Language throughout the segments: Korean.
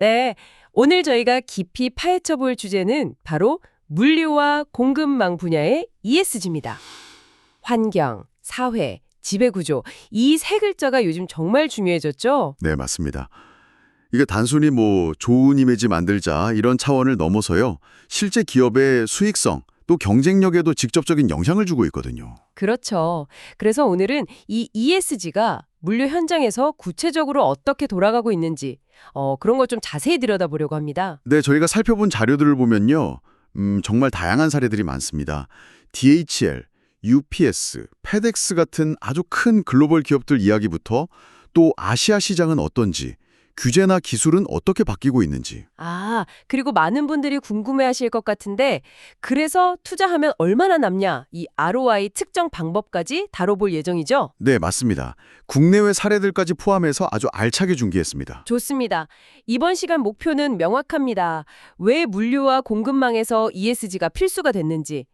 네, 오늘 저희가 깊이 파헤쳐 볼 주제는 바로 물류와 공급망 분야의 ESG입니다. 환경, 사회, 지배구조, 이 세 글자가 요즘 정말 중요해졌죠? 네, 맞습니다. 이게 단순히 좋은 이미지 만들자 이런 차원을 넘어서요. 실제 기업의 수익성, 또 경쟁력에도 직접적인 영향을 주고 있거든요. 그렇죠. 그래서 오늘은 이 ESG가 물류 현장에서 구체적으로 어떻게 돌아가고 있는지, 그런 걸 좀 자세히 들여다보려고 합니다. 네, 저희가 살펴본 자료들을 보면요. 정말 다양한 사례들이 많습니다. DHL, UPS, 페덱스 같은 아주 큰 글로벌 기업들 이야기부터 또 아시아 시장은 어떤지, 규제나 기술은 어떻게 바뀌고 있는지. 아, 그리고 많은 분들이 궁금해하실 것 같은데, 그래서 투자하면 얼마나 남냐, 이 ROI 측정 방법까지 다뤄볼 예정이죠? 네, 맞습니다. 국내외 사례들까지 포함해서 아주 알차게 준비했습니다. 좋습니다. 이번 시간 목표는 명확합니다. 왜 물류와 공급망에서 ESG가 필수가 됐는지,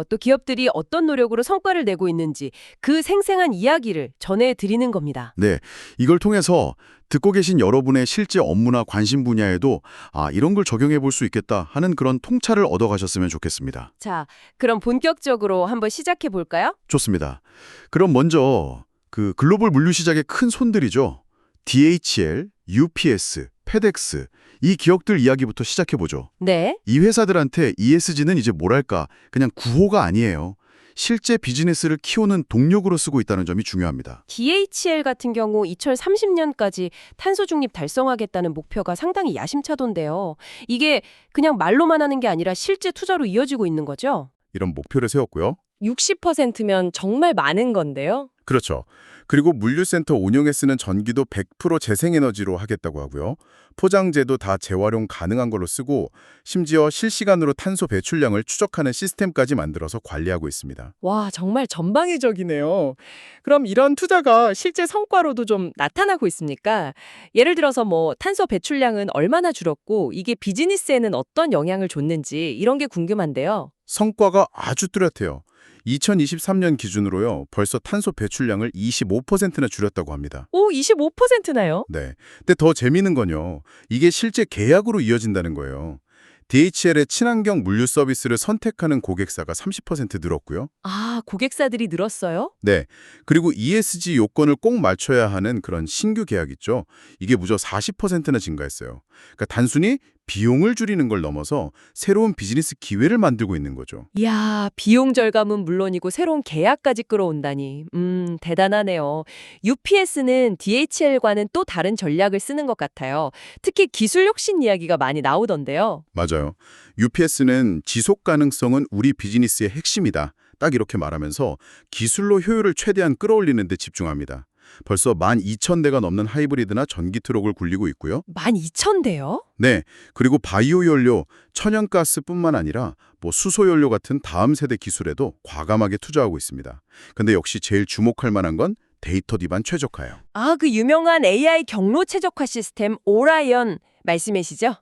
또 기업들이 어떤 노력으로 성과를 내고 있는지 그 생생한 이야기를 전해드리는 겁니다. 네, 이걸 통해서 듣고 계신 여러분의 실제 업무나 관심 분야에도 이런 걸 적용해 볼 수 있겠다 하는 그런 통찰을 얻어가셨으면 좋겠습니다. 자, 그럼 본격적으로 한번 시작해 볼까요? 좋습니다. 그럼 먼저 그 글로벌 물류 시장의 큰 손들이죠. DHL, UPS, 페덱스 이 기업들 이야기부터 시작해 보죠. 네. 이 회사들한테 ESG는 이제 뭐랄까 그냥 구호가 아니에요. 실제 비즈니스를 키우는 동력으로 쓰고 있다는 점이 중요합니다. DHL 같은 경우 2030년까지 탄소 중립 달성하겠다는 목표가 상당히 야심차던데요. 이게 그냥 말로만 하는 게 아니라 실제 투자로 이어지고 있는 거죠? 이런 목표를 세웠고요. 60%면 정말 많은 건데요. 그렇죠. 그리고 물류센터 운영에 쓰는 전기도 100% 재생에너지로 하겠다고 하고요. 포장재도 다 재활용 가능한 걸로 쓰고 심지어 실시간으로 탄소 배출량을 추적하는 시스템까지 만들어서 관리하고 있습니다. 와, 정말 전방위적이네요. 그럼 이런 투자가 실제 성과로도 좀 나타나고 있습니까? 예를 들어서 탄소 배출량은 얼마나 줄었고 이게 비즈니스에는 어떤 영향을 줬는지 이런 게 궁금한데요. 성과가 아주 뚜렷해요. 2023년 기준으로요. 벌써 탄소 배출량을 25%나 줄였다고 합니다. 오, 25%나요? 네. 근데 더 재미있는 건요. 이게 실제 계약으로 이어진다는 거예요. DHL의 친환경 물류 서비스를 선택하는 고객사가 30% 늘었고요. 아, 고객사들이 늘었어요? 네. 그리고 ESG 요건을 꼭 맞춰야 하는 그런 신규 계약 있죠. 이게 무려 40%나 증가했어요. 그러니까 단순히 비용을 줄이는 걸 넘어서 새로운 비즈니스 기회를 만들고 있는 거죠. 이야, 비용 절감은 물론이고 새로운 계약까지 끌어온다니. 대단하네요. UPS는 DHL과는 또 다른 전략을 쓰는 것 같아요. 특히 기술 혁신 이야기가 많이 나오던데요. 맞아요. UPS는 지속 가능성은 우리 비즈니스의 핵심이다. 딱 이렇게 말하면서 기술로 효율을 최대한 끌어올리는 데 집중합니다. 벌써 12,000대가 넘는 하이브리드나 전기 트럭을 굴리고 있고요. 12,000대요? 네, 그리고 바이오 연료, 천연가스뿐만 아니라 수소 연료 같은 다음 세대 기술에도 과감하게 투자하고 있습니다. 근데 역시 제일 주목할 만한 건 데이터 기반 최적화예요. 아, 그 유명한 AI 경로 최적화 시스템 오라이언 말씀이시죠?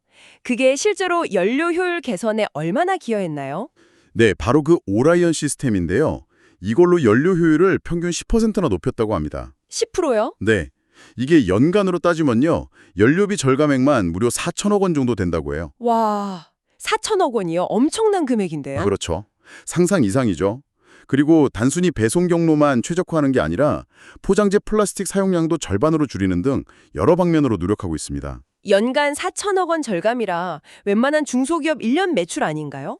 그게 실제로 연료 효율 개선에 얼마나 기여했나요? 네, 바로 그 오라이언 시스템인데요. 이걸로 연료 효율을 평균 10%나 높였다고 합니다. 10%요? 네, 이게 연간으로 따지면요. 연료비 절감액만 무려 4천억 원 정도 된다고 해요. 와, 4천억 원이요? 엄청난 금액인데요? 그렇죠. 상상 이상이죠. 그리고 단순히 배송 경로만 최적화하는 게 아니라 포장재 플라스틱 사용량도 절반으로 줄이는 등 여러 방면으로 노력하고 있습니다. 연간 4천억 원 절감이라 웬만한 중소기업 1년 매출 아닌가요?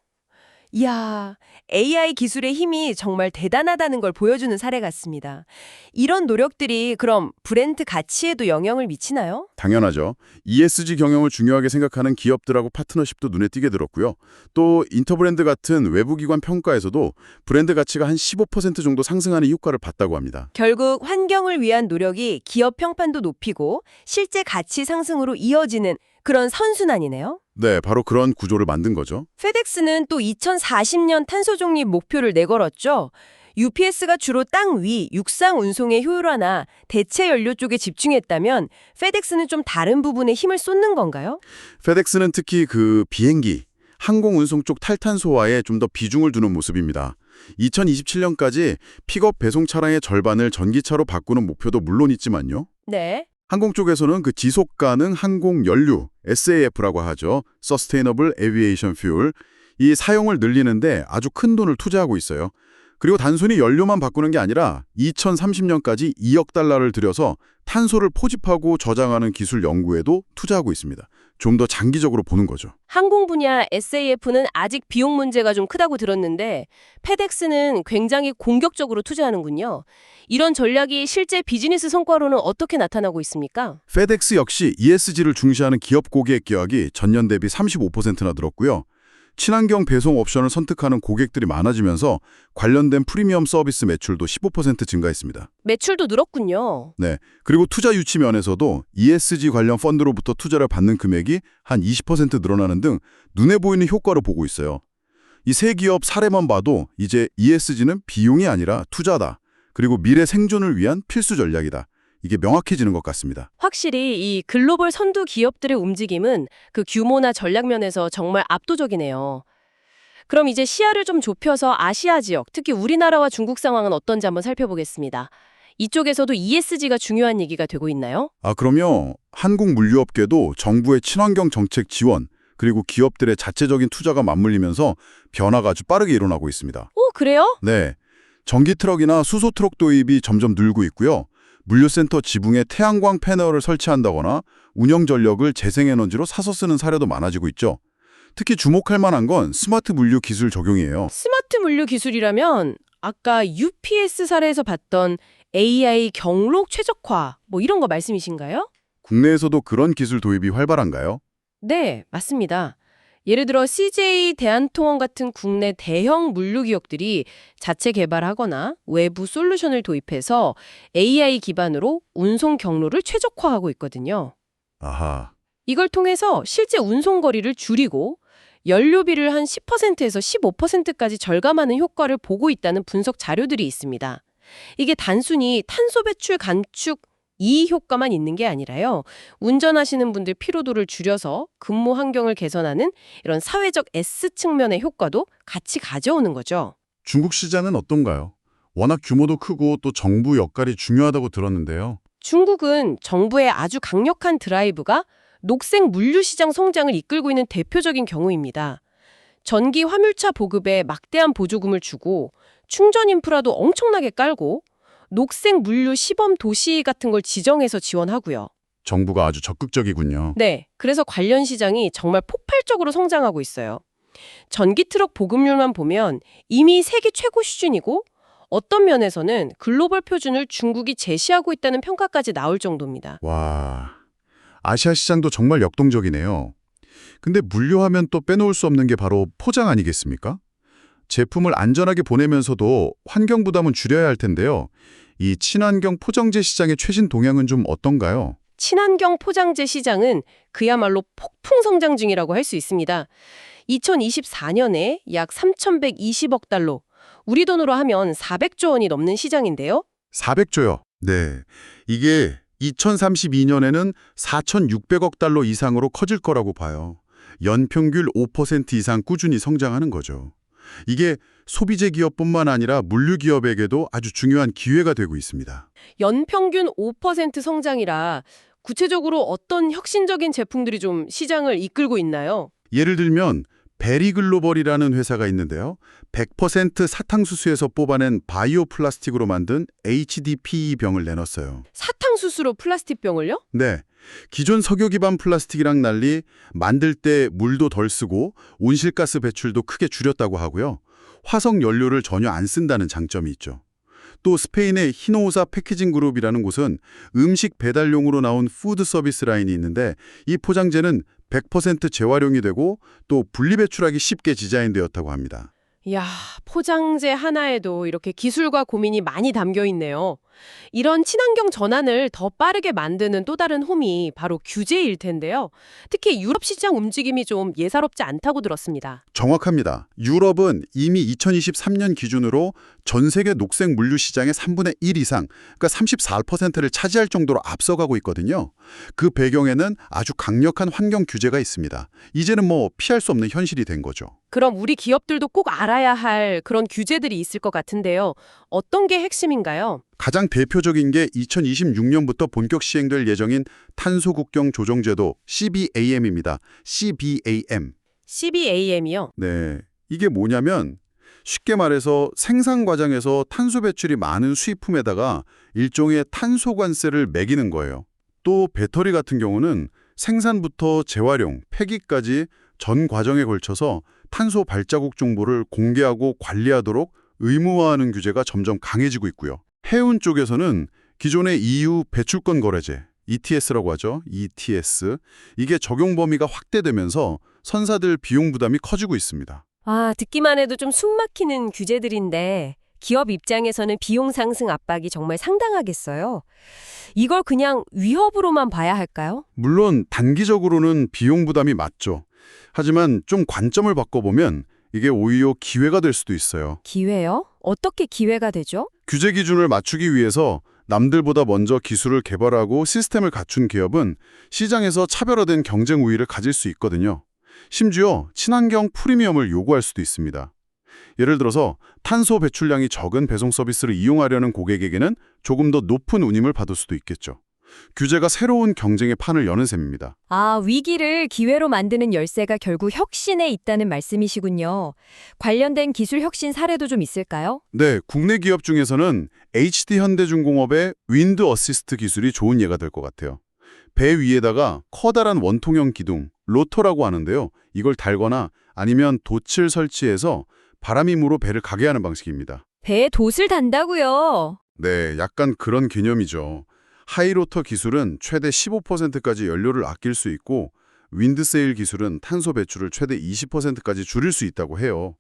이야, AI 기술의 힘이 정말 대단하다는 걸 보여주는 사례 같습니다. 이런 노력들이 그럼 브랜드 가치에도 영향을 미치나요? 당연하죠. ESG 경영을 중요하게 생각하는 기업들하고 파트너십도 눈에 띄게 들었고요. 또 인터브랜드 같은 외부기관 평가에서도 브랜드 가치가 한 15% 정도 상승하는 효과를 봤다고 합니다. 결국 환경을 위한 노력이 기업 평판도 높이고 실제 가치 상승으로 이어지는 그런 선순환이네요. 네, 바로 그런 구조를 만든 거죠. 페덱스는 또 2040년 탄소 중립 목표를 내걸었죠. UPS가 주로 땅 위, 육상 운송의 효율화나 대체 연료 쪽에 집중했다면 페덱스는 좀 다른 부분에 힘을 쏟는 건가요? 페덱스는 특히 그 비행기, 항공 운송 쪽 탈탄소화에 좀 더 비중을 두는 모습입니다. 2027년까지 픽업 배송 차량의 절반을 전기차로 바꾸는 목표도 물론 있지만요. 네. 항공 쪽에서는 그 지속 가능 항공 연료, SAF라고 하죠. Sustainable Aviation Fuel. 이 사용을 늘리는데 아주 큰 돈을 투자하고 있어요. 그리고 단순히 연료만 바꾸는 게 아니라 2030년까지 2억 달러를 들여서 탄소를 포집하고 저장하는 기술 연구에도 투자하고 있습니다. 좀 더 장기적으로 보는 거죠. 항공 분야 SAF는 아직 비용 문제가 좀 크다고 들었는데 페덱스는 굉장히 공격적으로 투자하는군요. 이런 전략이 실제 비즈니스 성과로는 어떻게 나타나고 있습니까? FedEx 역시 ESG를 중시하는 기업 고객 계약이 전년 대비 35%나 늘었고요. 친환경 배송 옵션을 선택하는 고객들이 많아지면서 관련된 프리미엄 서비스 매출도 15% 증가했습니다. 매출도 늘었군요. 네. 그리고 투자 유치 면에서도 ESG 관련 펀드로부터 투자를 받는 금액이 한 20% 늘어나는 등 눈에 보이는 효과를 보고 있어요. 이 세 기업 사례만 봐도 이제 ESG는 비용이 아니라 투자다. 그리고 미래 생존을 위한 필수 전략이다. 이게 명확해지는 것 같습니다. 확실히 이 글로벌 선두 기업들의 움직임은 그 규모나 전략 면에서 정말 압도적이네요. 그럼 이제 시야를 좀 좁혀서 아시아 지역, 특히 우리나라와 중국 상황은 어떤지 한번 살펴보겠습니다. 이쪽에서도 ESG가 중요한 얘기가 되고 있나요? 그럼요. 한국 물류업계도 정부의 친환경 정책 지원, 그리고 기업들의 자체적인 투자가 맞물리면서 변화가 아주 빠르게 일어나고 있습니다. 오, 그래요? 네. 전기 트럭이나 수소 트럭 도입이 점점 늘고 있고요. 물류센터 지붕에 태양광 패널을 설치한다거나 운영 전력을 재생에너지로 사서 쓰는 사례도 많아지고 있죠. 특히 주목할 만한 건 스마트 물류 기술 적용이에요. 스마트 물류 기술이라면 아까 UPS 사례에서 봤던 AI 경록 최적화 뭐 이런 거 말씀이신가요? 국내에서도 그런 기술 도입이 활발한가요? 네, 맞습니다. 예를 들어 CJ 대한통운 같은 국내 대형 물류 기업들이 자체 개발하거나 외부 솔루션을 도입해서 AI 기반으로 운송 경로를 최적화하고 있거든요. 아하. 이걸 통해서 실제 운송 거리를 줄이고 연료비를 한 10%에서 15%까지 절감하는 효과를 보고 있다는 분석 자료들이 있습니다. 이게 단순히 탄소 배출 감축 이 효과만 있는 게 아니라요. 운전하시는 분들 피로도를 줄여서 근무 환경을 개선하는 이런 사회적 S 측면의 효과도 같이 가져오는 거죠. 중국 시장은 어떤가요? 워낙 규모도 크고 또 정부 역할이 중요하다고 들었는데요. 중국은 정부의 아주 강력한 드라이브가 녹색 물류 시장 성장을 이끌고 있는 대표적인 경우입니다. 전기 화물차 보급에 막대한 보조금을 주고 충전 인프라도 엄청나게 깔고 녹색 물류 시범 도시 같은 걸 지정해서 지원하고요. 정부가 아주 적극적이군요. 네, 그래서 관련 시장이 정말 폭발적으로 성장하고 있어요. 전기 트럭 보급률만 보면 이미 세계 최고 수준이고 어떤 면에서는 글로벌 표준을 중국이 제시하고 있다는 평가까지 나올 정도입니다. 와, 아시아 시장도 정말 역동적이네요. 근데 물류하면 또 빼놓을 수 없는 게 바로 포장 아니겠습니까? 제품을 안전하게 보내면서도 환경 부담은 줄여야 할 텐데요. 이 친환경 포장재 시장의 최신 동향은 좀 어떤가요? 친환경 포장재 시장은 그야말로 폭풍 성장 중이라고 할 수 있습니다. 2024년에 약 3,120억 달러, 우리 돈으로 하면 400조 원이 넘는 시장인데요. 400조요. 네. 이게 2032년에는 4,600억 달러 이상으로 커질 거라고 봐요. 연평균 5% 이상 꾸준히 성장하는 거죠. 이게 소비재 기업뿐만 아니라 물류 기업에게도 아주 중요한 기회가 되고 있습니다. 연평균 5% 성장이라 구체적으로 어떤 혁신적인 제품들이 좀 시장을 이끌고 있나요? 예를 들면 베리글로벌이라는 회사가 있는데요. 100% 사탕수수에서 뽑아낸 바이오 플라스틱으로 만든 HDPE 병을 내놨어요. 사탕수수로 플라스틱 병을요? 네. 기존 석유 기반 플라스틱이랑 달리 만들 때 물도 덜 쓰고 온실가스 배출도 크게 줄였다고 하고요. 화석 연료를 전혀 안 쓴다는 장점이 있죠. 또 스페인의 히노우사 패키징 그룹이라는 곳은 음식 배달용으로 나온 푸드 서비스 라인이 있는데 이 포장재는 100% 재활용이 되고 또 분리배출하기 쉽게 디자인되었다고 합니다. 이야, 포장재 하나에도 이렇게 기술과 고민이 많이 담겨 있네요. 이런 친환경 전환을 더 빠르게 만드는 또 다른 홈이 바로 규제일 텐데요. 특히 유럽 시장 움직임이 좀 예사롭지 않다고 들었습니다. 정확합니다. 유럽은 이미 2023년 기준으로 전 세계 녹색 물류 시장의 3분의 1 이상, 그러니까 34%를 차지할 정도로 앞서가고 있거든요. 그 배경에는 아주 강력한 환경 규제가 있습니다. 이제는 뭐 피할 수 없는 현실이 된 거죠. 그럼 우리 기업들도 꼭 알아야 할 그런 규제들이 있을 것 같은데요. 어떤 게 핵심인가요? 가장 대표적인 게 2026년부터 본격 시행될 예정인 탄소국경 조정제도 CBAM입니다. CBAM. CBAM이요? 네, 이게 뭐냐면 쉽게 말해서 생산 과정에서 탄소 배출이 많은 수입품에다가 일종의 탄소 관세를 매기는 거예요. 또 배터리 같은 경우는 생산부터 재활용, 폐기까지 전 과정에 걸쳐서 탄소 발자국 정보를 공개하고 관리하도록 의무화하는 규제가 점점 강해지고 있고요. 해운 쪽에서는 기존의 EU 배출권 거래제, ETS라고 하죠. ETS. 이게 적용 범위가 확대되면서 선사들 비용 부담이 커지고 있습니다. 아, 듣기만 해도 좀 숨막히는 규제들인데 기업 입장에서는 비용 상승 압박이 정말 상당하겠어요. 이걸 그냥 위협으로만 봐야 할까요? 물론 단기적으로는 비용 부담이 맞죠. 하지만 좀 관점을 바꿔보면 이게 오히려 기회가 될 수도 있어요. 기회요? 어떻게 기회가 되죠? 규제 기준을 맞추기 위해서 남들보다 먼저 기술을 개발하고 시스템을 갖춘 기업은 시장에서 차별화된 경쟁 우위를 가질 수 있거든요. 심지어 친환경 프리미엄을 요구할 수도 있습니다. 예를 들어서 탄소 배출량이 적은 배송 서비스를 이용하려는 고객에게는 조금 더 높은 운임을 받을 수도 있겠죠. 규제가 새로운 경쟁의 판을 여는 셈입니다. 아, 위기를 기회로 만드는 열쇠가 결국 혁신에 있다는 말씀이시군요. 관련된 기술 혁신 사례도 좀 있을까요? 네, 국내 기업 중에서는 HD 현대중공업의 윈드 어시스트 기술이 좋은 예가 될 것 같아요. 배 위에다가 커다란 원통형 기둥, 로터라고 하는데요. 이걸 달거나 아니면 돛을 설치해서 바람힘으로 배를 가게 하는 방식입니다. 배에 돛을 단다고요. 네, 약간 그런 개념이죠. 하이로터 기술은 최대 15%까지 연료를 아낄 수 있고 윈드세일 기술은 탄소 배출을 최대 20%까지 줄일 수 있다고 해요.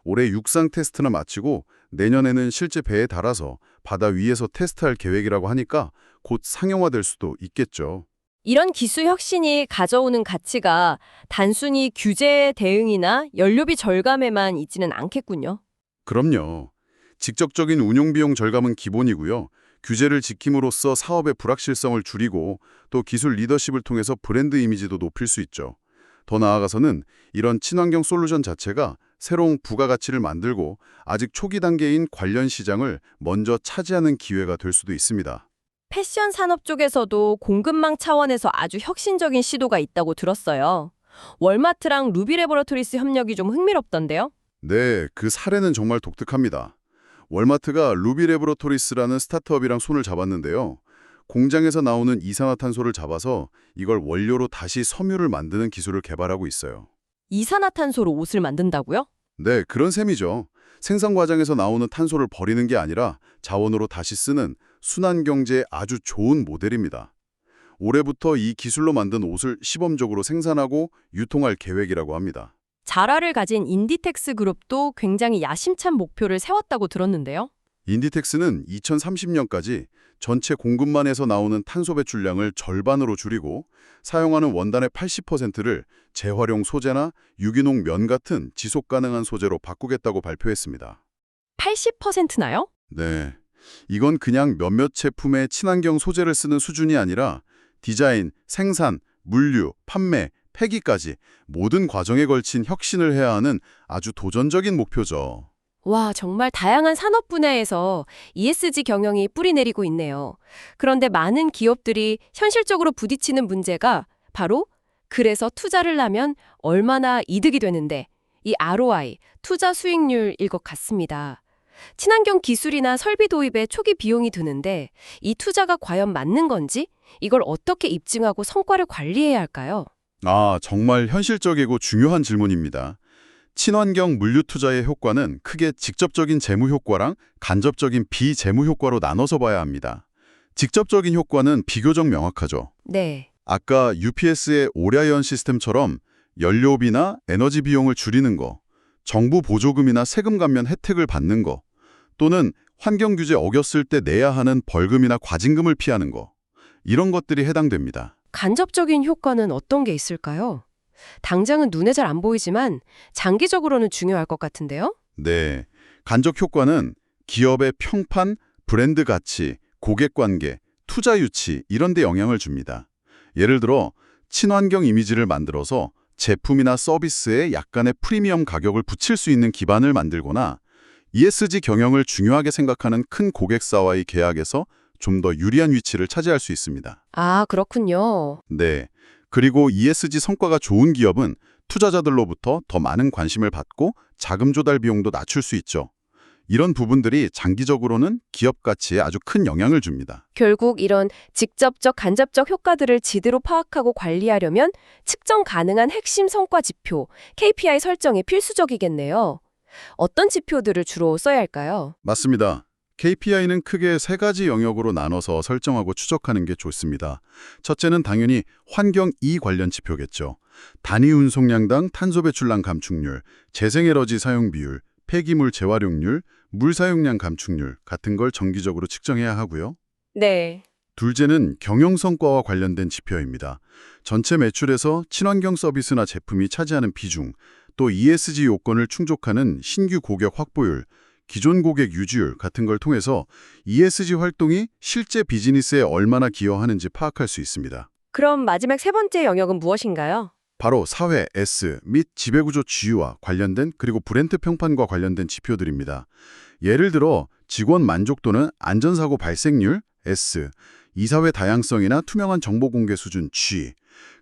올해 육상 테스트나 마치고 내년에는 실제 배에 달아서 바다 위에서 테스트할 계획이라고 하니까 곧 상용화될 수도 있겠죠. 이런 기술 혁신이 가져오는 가치가 단순히 규제 대응이나 연료비 절감에만 있지는 않겠군요. 그럼요. 직접적인 운용비용 절감은 기본이고요. 규제를 지킴으로써 사업의 불확실성을 줄이고 또 기술 리더십을 통해서 브랜드 이미지도 높일 수 있죠. 더 나아가서는 이런 친환경 솔루션 자체가 새로운 부가가치를 만들고 아직 초기 단계인 관련 시장을 먼저 차지하는 기회가 될 수도 있습니다. 패션 산업 쪽에서도 공급망 차원에서 아주 혁신적인 시도가 있다고 들었어요. 월마트랑 루비레보러토리스 협력이 좀 흥미롭던데요? 네, 그 사례는 정말 독특합니다. 월마트가 루비레보러토리스라는 스타트업이랑 손을 잡았는데요. 공장에서 나오는 이산화탄소를 잡아서 이걸 원료로 다시 섬유를 만드는 기술을 개발하고 있어요. 이산화탄소로 옷을 만든다고요? 네, 그런 셈이죠. 생산 과정에서 나오는 탄소를 버리는 게 아니라 자원으로 다시 쓰는 순환경제의 아주 좋은 모델입니다. 올해부터 이 기술로 만든 옷을 시범적으로 생산하고 유통할 계획이라고 합니다. 자라를 가진 인디텍스 그룹도 굉장히 야심찬 목표를 세웠다고 들었는데요. 인디텍스는 2030년까지 전체 공급망에서 나오는 탄소 배출량을 절반으로 줄이고 사용하는 원단의 80%를 재활용 소재나 유기농 면 같은 지속 가능한 소재로 바꾸겠다고 발표했습니다. 80%나요? 네, 이건 그냥 몇몇 제품의 친환경 소재를 쓰는 수준이 아니라 디자인, 생산, 물류, 판매, 폐기까지 모든 과정에 걸친 혁신을 해야 하는 아주 도전적인 목표죠. 와, 정말 다양한 산업 분야에서 ESG 경영이 뿌리내리고 있네요. 그런데 많은 기업들이 현실적으로 부딪히는 문제가 바로 그래서 투자를 하면 얼마나 이득이 되는데 이 ROI, 투자 수익률일 것 같습니다. 친환경 기술이나 설비 도입에 초기 비용이 드는데 이 투자가 과연 맞는 건지 이걸 어떻게 입증하고 성과를 관리해야 할까요? 아, 정말 현실적이고 중요한 질문입니다. 친환경 물류 투자의 효과는 크게 직접적인 재무 효과랑 간접적인 비재무 효과로 나눠서 봐야 합니다. 직접적인 효과는 비교적 명확하죠. 네. 아까 UPS의 오랴연 시스템처럼 연료비나 에너지 비용을 줄이는 거, 정부 보조금이나 세금 감면 혜택을 받는 거, 또는 환경 규제 어겼을 때 내야 하는 벌금이나 과징금을 피하는 거, 이런 것들이 해당됩니다. 간접적인 효과는 어떤 게 있을까요? 당장은 눈에 잘 안 보이지만 장기적으로는 중요할 것 같은데요? 네, 간접 효과는 기업의 평판, 브랜드 가치, 고객 관계, 투자 유치 이런 데 영향을 줍니다. 예를 들어 친환경 이미지를 만들어서 제품이나 서비스에 약간의 프리미엄 가격을 붙일 수 있는 기반을 만들거나 ESG 경영을 중요하게 생각하는 큰 고객사와의 계약에서 좀 더 유리한 위치를 차지할 수 있습니다. 아, 그렇군요. 네. 그리고 ESG 성과가 좋은 기업은 투자자들로부터 더 많은 관심을 받고 자금 조달 비용도 낮출 수 있죠. 이런 부분들이 장기적으로는 기업 가치에 아주 큰 영향을 줍니다. 결국 이런 직접적, 간접적 효과들을 제대로 파악하고 관리하려면 측정 가능한 핵심 성과 지표, KPI 설정이 필수적이겠네요. 어떤 지표들을 주로 써야 할까요? 맞습니다. KPI는 크게 세 가지 영역으로 나눠서 설정하고 추적하는 게 좋습니다. 첫째는 당연히 환경 E 관련 지표겠죠. 단위 운송량당 탄소 배출량 감축률, 재생에너지 사용 비율, 폐기물 재활용률, 물 사용량 감축률 같은 걸 정기적으로 측정해야 하고요. 네. 둘째는 경영 성과와 관련된 지표입니다. 전체 매출에서 친환경 서비스나 제품이 차지하는 비중, 또 ESG 요건을 충족하는 신규 고객 확보율, 기존 고객 유지율 같은 걸 통해서 ESG 활동이 실제 비즈니스에 얼마나 기여하는지 파악할 수 있습니다. 그럼 마지막 세 번째 영역은 무엇인가요? 바로 사회 S 및 지배구조 G와 관련된 그리고 브랜드 평판과 관련된 지표들입니다. 예를 들어 직원 만족도는 안전사고 발생률 S, 이사회 다양성이나 투명한 정보 공개 수준 G,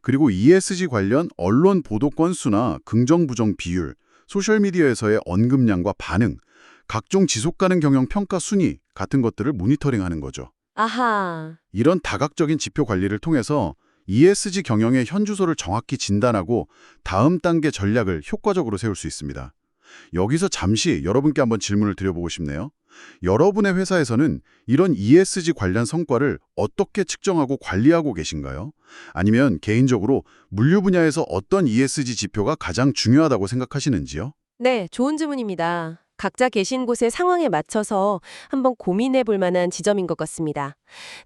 그리고 ESG 관련 언론 보도 건수나 긍정 부정 비율, 소셜미디어에서의 언급량과 반응, 각종 지속가능 경영 평가 순위 같은 것들을 모니터링하는 거죠. 아하. 이런 다각적인 지표 관리를 통해서 ESG 경영의 현주소를 정확히 진단하고 다음 단계 전략을 효과적으로 세울 수 있습니다. 여기서 잠시 여러분께 한번 질문을 드려보고 싶네요. 여러분의 회사에서는 이런 ESG 관련 성과를 어떻게 측정하고 관리하고 계신가요? 아니면 개인적으로 물류 분야에서 어떤 ESG 지표가 가장 중요하다고 생각하시는지요? 네, 좋은 질문입니다. 각자 계신 곳의 상황에 맞춰서 한번 고민해 볼 만한 지점인 것 같습니다.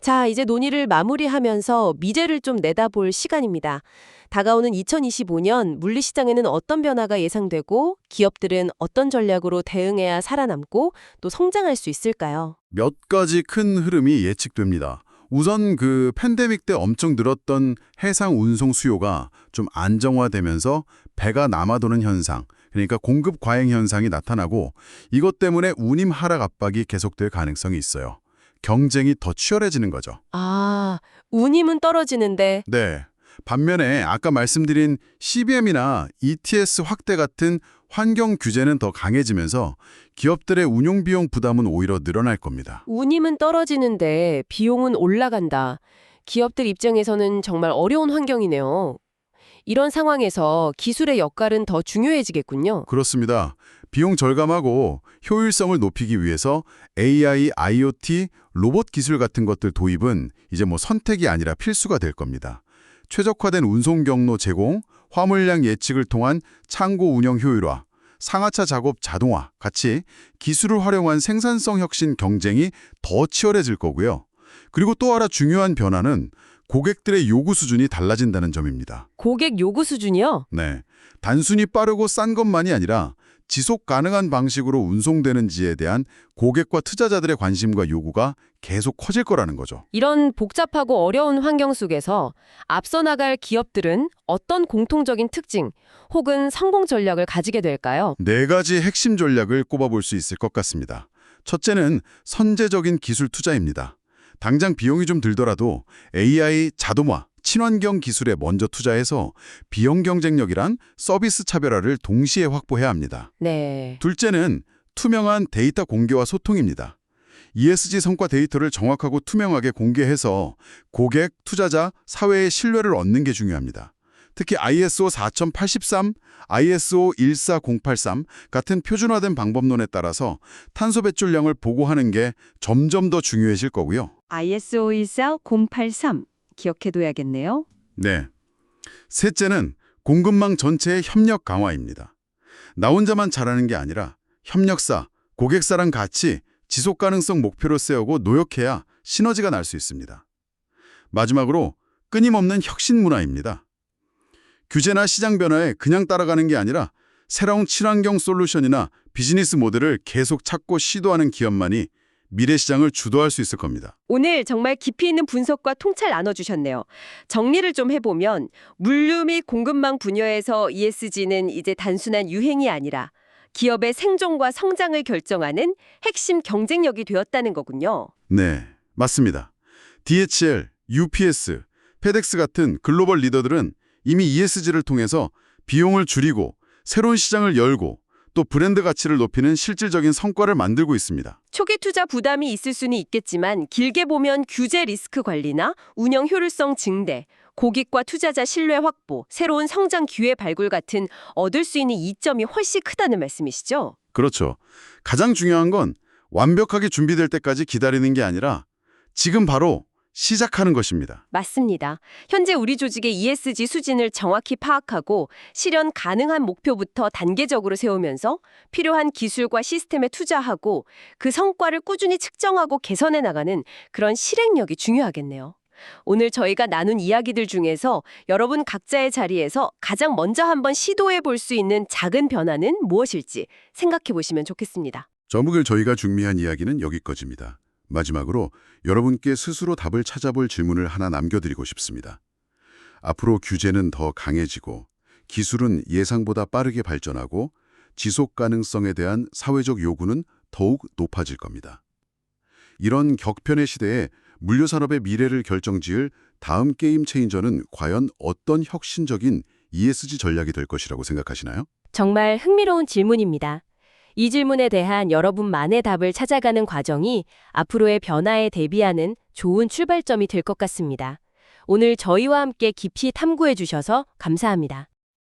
자, 이제 논의를 마무리하면서 미래를 좀 내다볼 시간입니다. 다가오는 2025년 물리시장에는 어떤 변화가 예상되고 기업들은 어떤 전략으로 대응해야 살아남고 또 성장할 수 있을까요? 몇 가지 큰 흐름이 예측됩니다. 우선 팬데믹 때 엄청 늘었던 해상 운송 수요가 좀 안정화되면서 배가 남아도는 현상, 그러니까 공급 과잉 현상이 나타나고 이것 때문에 운임 하락 압박이 계속될 가능성이 있어요. 경쟁이 더 치열해지는 거죠. 아, 운임은 떨어지는데 네. 반면에 아까 말씀드린 CBM이나 ETS 확대 같은 환경 규제는 더 강해지면서 기업들의 운용 비용 부담은 오히려 늘어날 겁니다. 운임은 떨어지는데 비용은 올라간다. 기업들 입장에서는 정말 어려운 환경이네요. 이런 상황에서 기술의 역할은 더 중요해지겠군요. 그렇습니다. 비용 절감하고 효율성을 높이기 위해서 AI, IoT, 로봇 기술 같은 것들 도입은 이제 선택이 아니라 필수가 될 겁니다. 최적화된 운송 경로 제공, 화물량 예측을 통한 창고 운영 효율화, 상하차 작업 자동화 같이 기술을 활용한 생산성 혁신 경쟁이 더 치열해질 거고요. 그리고 또 하나 중요한 변화는 고객들의 요구 수준이 달라진다는 점입니다. 고객 요구 수준이요? 네, 단순히 빠르고 싼 것만이 아니라 지속 가능한 방식으로 운송되는지에 대한 고객과 투자자들의 관심과 요구가 계속 커질 거라는 거죠. 이런 복잡하고 어려운 환경 속에서 앞서 나갈 기업들은 어떤 공통적인 특징 혹은 성공 전략을 가지게 될까요? 네 가지 핵심 전략을 꼽아볼 수 있을 것 같습니다. 첫째는 선제적인 기술 투자입니다. 당장 비용이 좀 들더라도 AI, 자동화, 친환경 기술에 먼저 투자해서 비용 경쟁력이란 서비스 차별화를 동시에 확보해야 합니다. 네. 둘째는 투명한 데이터 공개와 소통입니다. ESG 성과 데이터를 정확하고 투명하게 공개해서 고객, 투자자, 사회의 신뢰를 얻는 게 중요합니다. 특히 ISO 4083, ISO 14083 같은 표준화된 방법론에 따라서 탄소 배출량을 보고하는 게 점점 더 중요해질 거고요. ISO 14083 기억해둬야겠네요. 네. 셋째는 공급망 전체의 협력 강화입니다. 나 혼자만 잘하는 게 아니라 협력사, 고객사랑 같이 지속 가능성 목표를 세우고 노력해야 시너지가 날 수 있습니다. 마지막으로 끊임없는 혁신 문화입니다. 규제나 시장 변화에 그냥 따라가는 게 아니라 새로운 친환경 솔루션이나 비즈니스 모델을 계속 찾고 시도하는 기업만이 미래 시장을 주도할 수 있을 겁니다. 오늘 정말 깊이 있는 분석과 통찰 나눠주셨네요. 정리를 좀 해보면 물류 및 공급망 분야에서 ESG는 이제 단순한 유행이 아니라 기업의 생존과 성장을 결정하는 핵심 경쟁력이 되었다는 거군요. 네, 맞습니다. DHL, UPS, 페덱스 같은 글로벌 리더들은 이미 ESG를 통해서 비용을 줄이고 새로운 시장을 열고 또 브랜드 가치를 높이는 실질적인 성과를 만들고 있습니다. 초기 투자 부담이 있을 수는 있겠지만 길게 보면 규제 리스크 관리나 운영 효율성 증대, 고객과 투자자 신뢰 확보, 새로운 성장 기회 발굴 같은 얻을 수 있는 이점이 훨씬 크다는 말씀이시죠? 그렇죠. 가장 중요한 건 완벽하게 준비될 때까지 기다리는 게 아니라 지금 바로 시작하는 것입니다. 맞습니다. 현재 우리 조직의 ESG 수진을 정확히 파악하고 실현 가능한 목표부터 단계적으로 세우면서 필요한 기술과 시스템에 투자하고 그 성과를 꾸준히 측정하고 개선해 나가는 그런 실행력이 중요하겠네요. 오늘 저희가 나눈 이야기들 중에서 여러분 각자의 자리에서 가장 먼저 한번 시도해 볼 수 있는 작은 변화는 무엇일지 생각해 보시면 좋겠습니다. 저묵을 저희가 중미한 이야기는 여기까지입니다. 마지막으로 여러분께 스스로 답을 찾아볼 질문을 하나 남겨드리고 싶습니다. 앞으로 규제는 더 강해지고 기술은 예상보다 빠르게 발전하고 지속 가능성에 대한 사회적 요구는 더욱 높아질 겁니다. 이런 격변의 시대에 물류산업의 미래를 결정지을 다음 게임 체인저는 과연 어떤 혁신적인 ESG 전략이 될 것이라고 생각하시나요? 정말 흥미로운 질문입니다. 이 질문에 대한 여러분만의 답을 찾아가는 과정이 앞으로의 변화에 대비하는 좋은 출발점이 될 것 같습니다. 오늘 저희와 함께 깊이 탐구해 주셔서 감사합니다.